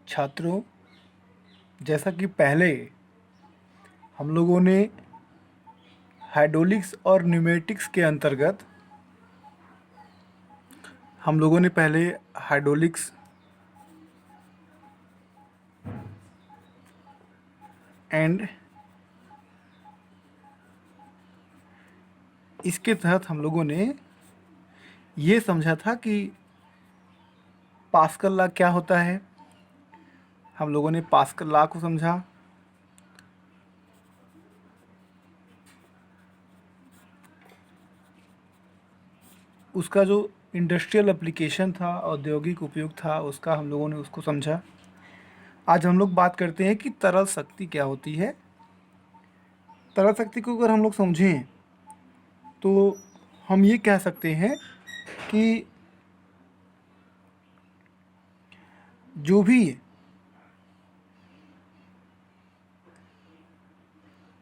छात्रों, जैसा कि पहले हम लोगों ने हाइड्रोलिक्स और न्यूमेटिक्स के अंतर्गत हम लोगों ने पहले हाइड्रोलिक्स एंड इसके तहत हम लोगों ने ये समझा था कि पास्कल लॉ क्या होता है। हम लोगों ने पास्कल लॉ को समझा। उसका जो इंडस्ट्रियल एप्लीकेशन था, औद्योगिक उपयोग था, उसका हम लोगों ने उसको समझा। आज हम लोग बात करते हैं कि तरल शक्ति क्या होती है। तरल शक्ति को अगर हम लोग समझें तो हम ये कह सकते हैं कि जो भी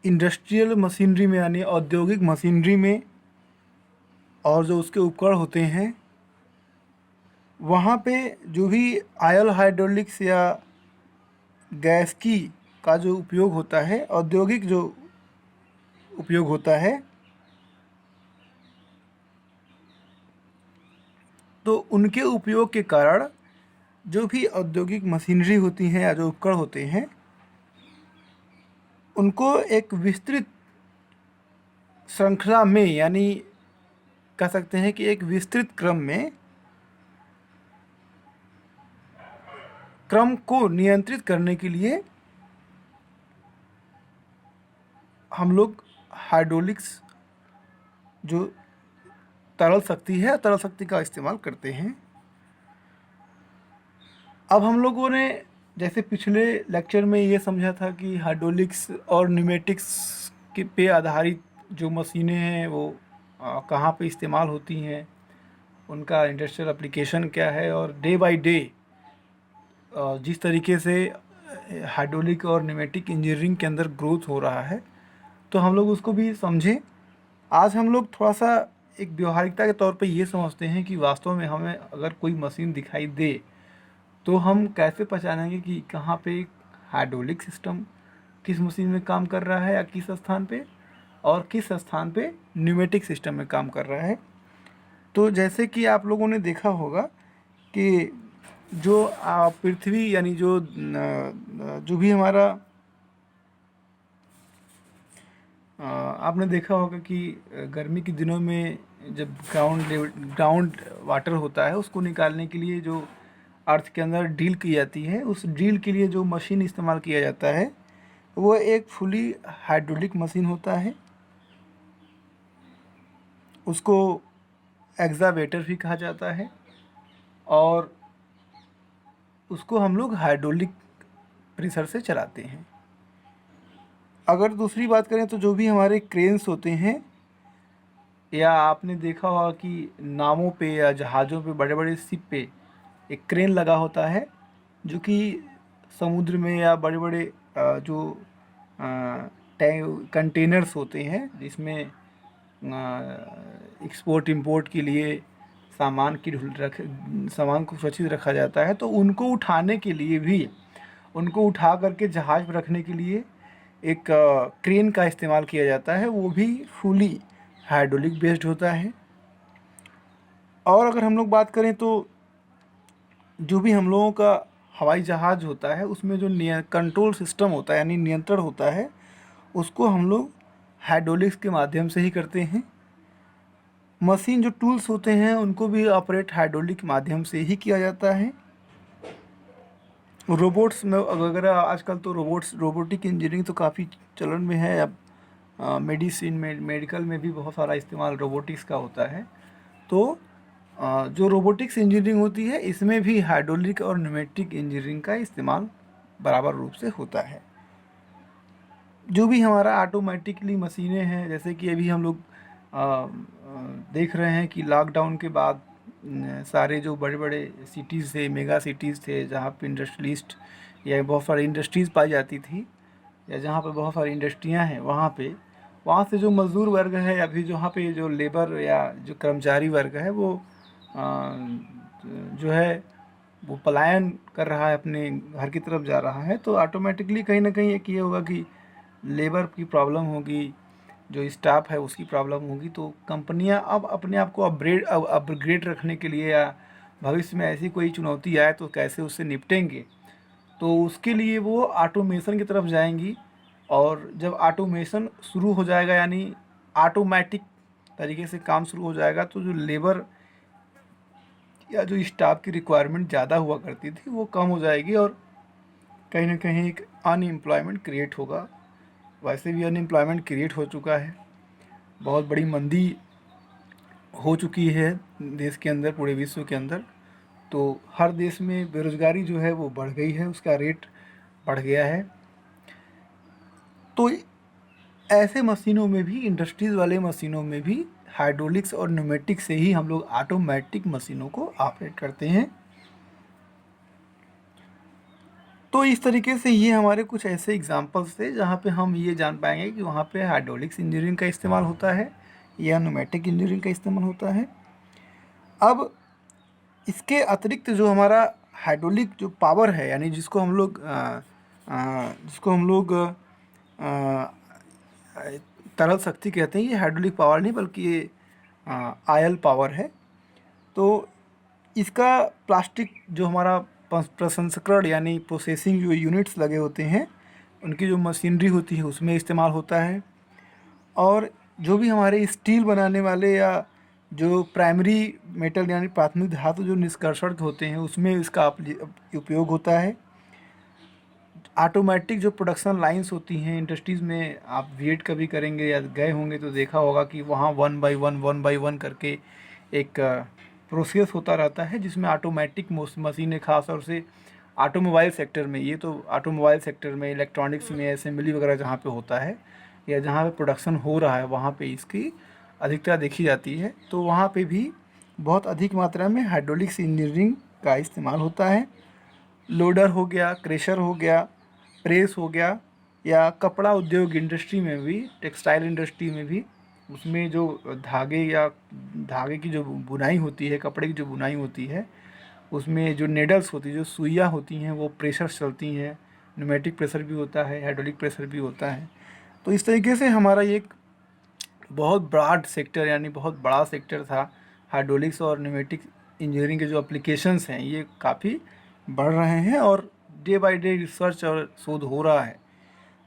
इंडस्ट्रियल मशीनरी में यानी औद्योगिक मशीनरी में और जो उसके उपकरण होते हैं, वहाँ पे जो भी आयल हाइड्रोलिक्स या गैस का जो उपयोग होता है, औद्योगिक जो उपयोग होता है, तो उनके उपयोग के कारण जो भी औद्योगिक मशीनरी होती हैं या जो उपकरण होते हैं, उनको एक विस्तृत श्रृंखला में यानी कह सकते हैं कि एक विस्तृत क्रम को नियंत्रित करने के लिए हम लोग हाइड्रोलिक्स जो तरल शक्ति है, तरल शक्ति का इस्तेमाल करते हैं। अब हम लोगों ने जैसे पिछले लेक्चर में ये समझा था कि हाइड्रोलिक्स और न्यूमेटिक्स के पे आधारित जो मशीनें हैं वो कहाँ पे इस्तेमाल होती हैं, उनका इंडस्ट्रियल एप्लीकेशन क्या है, और डे बाय डे जिस तरीके से हाइड्रोलिक और न्यूमेटिक इंजीनियरिंग के अंदर ग्रोथ हो रहा है, तो हम लोग उसको भी समझें। आज हम लोग थोड़ा सा एक व्यवहारिकता के तौर पे ये समझते हैं कि वास्तव में हमें अगर कोई मशीन दिखाई दे तो हम कैसे पहचानेंगे कि कहाँ पे हाइड्रोलिक सिस्टम किस मशीन में काम कर रहा है या किस स्थान पे, और किस स्थान पे न्यूमेटिक सिस्टम में काम कर रहा है। तो जैसे कि आप लोगों ने देखा होगा कि जो पृथ्वी यानी जो भी हमारा आपने देखा होगा कि गर्मी के दिनों में जब ग्राउंड वाटर होता है, उसको निकालने के लिए जो अर्थ के अंदर ड्रिल की जाती है, उस ड्रिल के लिए जो मशीन इस्तेमाल किया जाता है वो एक फुली हाइड्रोलिक मशीन होता है। उसको एक्सावेटर भी कहा जाता है, और उसको हम लोग हाइड्रोलिक प्रेशर से चलाते हैं। अगर दूसरी बात करें तो जो भी हमारे क्रेन्स होते हैं, या आपने देखा होगा कि नावों पे या जहाज़ों पे, बड़े बड़े शिप पे एक क्रेन लगा होता है जो कि समुद्र में या बड़े बड़े जो टैंक कंटेनर्स होते हैं जिसमें एक्सपोर्ट इंपोर्ट के लिए सामान को सुरक्षित रखा जाता है, तो उनको उठाने के लिए भी, उनको उठा करके जहाज़ पर रखने के लिए एक क्रेन का इस्तेमाल किया जाता है। वो भी फुली हाइड्रोलिक बेस्ड होता है। और अगर हम लोग बात करें तो जो भी हम लोगों का हवाई जहाज़ होता है, उसमें जो कंट्रोल सिस्टम होता है यानी नियंत्रण होता है, उसको हम लोग हाइड्रोलिक्स के माध्यम से ही करते हैं। मशीन जो टूल्स होते हैं उनको भी ऑपरेट हाइड्रोलिक के माध्यम से ही किया जाता है। रोबोट्स में अगर आजकल तो रोबोटिक इंजीनियरिंग तो काफ़ी चलन में है। अब मेडिसिन में, मेडिकल में भी बहुत सारा इस्तेमाल रोबोटिक्स का होता है। तो जो रोबोटिक्स इंजीनियरिंग होती है, इसमें भी हाइड्रोलिक और न्यूमेटिक इंजीनियरिंग का इस्तेमाल बराबर रूप से होता है। जो भी हमारा ऑटोमेटिकली मशीनें हैं, जैसे कि अभी हम लोग देख रहे हैं कि लॉकडाउन के बाद सारे जो बड़े बड़े सिटीज़ थे, मेगा सिटीज़ थे, जहाँ पे इंडस्ट्रियलिस्ट या बहुत सारी इंडस्ट्रीज़ पाई जाती थी, या जहाँ पे बहुत सारी इंडस्ट्रियाँ हैं, वहाँ से जो मज़दूर वर्ग है या फिर जहाँ पे जो लेबर या जो कर्मचारी वर्ग है, वो जो है वो पलायन कर रहा है, अपने घर की तरफ जा रहा है, तो ऑटोमेटिकली कहीं ना कहीं एक ये होगा कि लेबर की प्रॉब्लम होगी, जो स्टाफ है उसकी प्रॉब्लम होगी। तो कंपनियां अब अपने आप को अपग्रेड रखने के लिए, या भविष्य में ऐसी कोई चुनौती आए तो कैसे उससे निपटेंगे, तो उसके लिए वो ऑटोमेशन की तरफ जाएंगी। और जब ऑटोमेशन शुरू हो जाएगा, यानी ऑटोमेटिक तरीके से काम शुरू हो जाएगा, तो जो लेबर या जो स्टाफ की रिक्वायरमेंट ज़्यादा हुआ करती थी वो कम हो जाएगी, और कहीं ना कहीं एक अनएम्प्लॉयमेंट क्रिएट होगा। वैसे भी अनएम्प्लॉयमेंट क्रिएट हो चुका है, बहुत बड़ी मंदी हो चुकी है देश के अंदर, पूरे विश्व के अंदर। तो हर देश में बेरोज़गारी जो है वो बढ़ गई है, उसका रेट बढ़ गया है। तो ऐसे मशीनों में भी, इंडस्ट्रीज़ वाले मशीनों में भी हाइड्रोलिक्स और न्यूमेटिक से ही हम लोग ऑटोमेटिक मशीनों को ऑपरेट करते हैं। तो इस तरीके से ये हमारे कुछ ऐसे एग्जांपल्स थे जहाँ पे हम ये जान पाएंगे कि वहाँ पे हाइड्रोलिक्स इंजीनियरिंग का इस्तेमाल होता है या न्यूमेटिक इंजीनियरिंग का इस्तेमाल होता है। अब इसके अतिरिक्त जो हमारा हाइड्रोलिक जो पावर है, यानी जिसको हम लोग तरल शक्ति कहते हैं, ये हाइड्रोलिक पावर नहीं बल्कि ये आयल पावर है। तो इसका प्लास्टिक जो हमारा प्रसंस्करण यानी प्रोसेसिंग जो यूनिट्स लगे होते हैं, उनकी जो मशीनरी होती है उसमें इस्तेमाल होता है। और जो भी हमारे स्टील बनाने वाले या जो प्राइमरी मेटल यानी प्राथमिक धातु जो निष्कर्षण होते हैं उसमें इसका उपयोग होता है। ऑटोमेटिक जो प्रोडक्शन लाइंस होती हैं इंडस्ट्रीज़ में, आप विजिट कभी करेंगे या गए होंगे तो देखा होगा कि वहाँ वन बाई वन करके एक प्रोसेस होता रहता है, जिसमें ऑटोमेटिक मशीनें, खास तौर से ऑटोमोबाइल सेक्टर में, ये तो ऑटोमोबाइल सेक्टर में, इलेक्ट्रॉनिक्स में, असेंबली वगैरह जहाँ पे होता है या जहाँ पे प्रोडक्शन हो रहा है वहाँ पे इसकी अधिकता देखी जाती है। तो वहाँ पे भी बहुत अधिक मात्रा में हाइड्रोलिक्स इंजीनियरिंग का इस्तेमाल होता है। लोडर हो गया, क्रेशर हो गया, प्रेस हो गया, या कपड़ा उद्योग इंडस्ट्री में भी, टेक्सटाइल इंडस्ट्री में भी, उसमें जो धागे की जो बुनाई होती है, कपड़े की जो बुनाई होती है, उसमें जो नेडल्स होती है, जो सुइयाँ होती हैं, वो प्रेशर चलती हैं। न्यूमेटिक प्रेशर भी होता है, हाइड्रोलिक प्रेशर भी होता है। तो इस तरीके से हमारा ये एक बहुत ब्रॉड सेक्टर यानी बहुत बड़ा सेक्टर था। हाइड्रोलिक्स और न्यूमेटिक इंजीनियरिंग के जो एप्लीकेशंस हैं ये काफ़ी बढ़ रहे हैं, और डे बाय डे रिसर्च और शोध हो रहा है।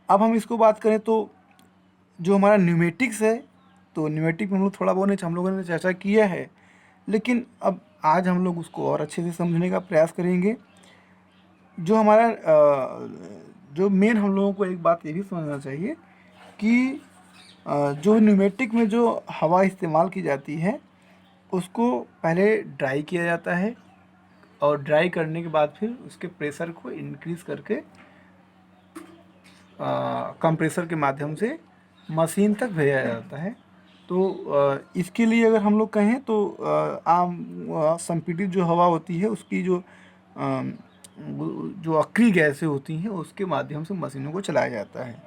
अब हम इसको बात करें तो जो हमारा न्यूमेटिक्स है, तो न्यूमेटिक में हम लोग थोड़ा बहुत हम लोगों ने चर्चा किया है, लेकिन अब आज हम लोग उसको और अच्छे से समझने का प्रयास करेंगे। जो हमारा जो मेन हम लोगों को एक बात ये भी समझना चाहिए कि जो न्यूमेटिक में जो हवा इस्तेमाल की जाती है उसको पहले ड्राई किया जाता है, और ड्राई करने के बाद फिर उसके प्रेशर को इंक्रीज़ करके कंप्रेसर के माध्यम से मशीन तक भेजा जाता है। तो इसके लिए अगर हम लोग कहें तो आम संपीड़ित जो हवा होती है उसकी जो अक्रिय गैसें होती हैं उसके माध्यम से मशीनों को चलाया जाता है।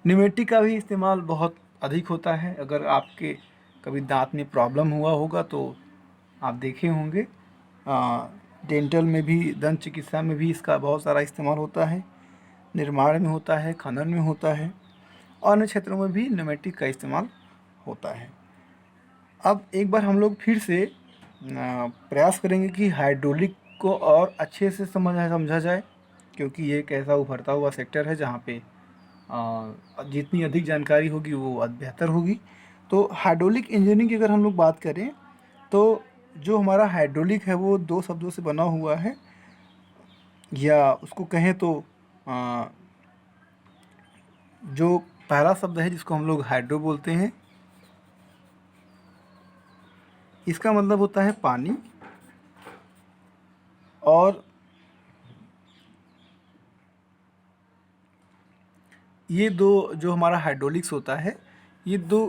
न्यूमेटिक का भी इस्तेमाल बहुत अधिक होता है। अगर आपके कभी दांत में प्रॉब्लम हुआ होगा तो आप देखे होंगे, डेंटल में भी, दंत चिकित्सा में भी इसका बहुत सारा इस्तेमाल होता है। निर्माण में होता है, खनन में होता है, और अन्य क्षेत्रों में भी न्यूमेटिक का इस्तेमाल होता है। अब एक बार हम लोग फिर से प्रयास करेंगे कि हाइड्रोलिक को और अच्छे से समझा जाए, क्योंकि ये एक ऐसा उभरता हुआ सेक्टर है जहाँ पे जितनी अधिक जानकारी होगी वो बेहतर होगी। तो हाइड्रोलिक इंजीनियरिंग की अगर हम लोग बात करें तो जो हमारा हाइड्रोलिक है वो दो शब्दों से बना हुआ है, या उसको कहें तो जो पहला शब्द है जिसको हम लोग हाइड्रो बोलते हैं, इसका मतलब होता है पानी, और ये दो जो हमारा हाइड्रोलिक्स होता है ये दो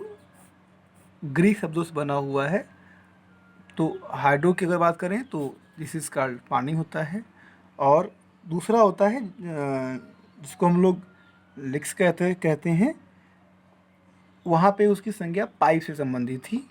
ग्रीक शब्दों से बना हुआ है। तो हाइड्रो की अगर बात करें तो दिस इज कॉल्ड पानी होता है, और दूसरा होता है जिसको हम लोग लिक्स कहते हैं, वहाँ पे उसकी संज्ञा पाइप से संबंधित थी।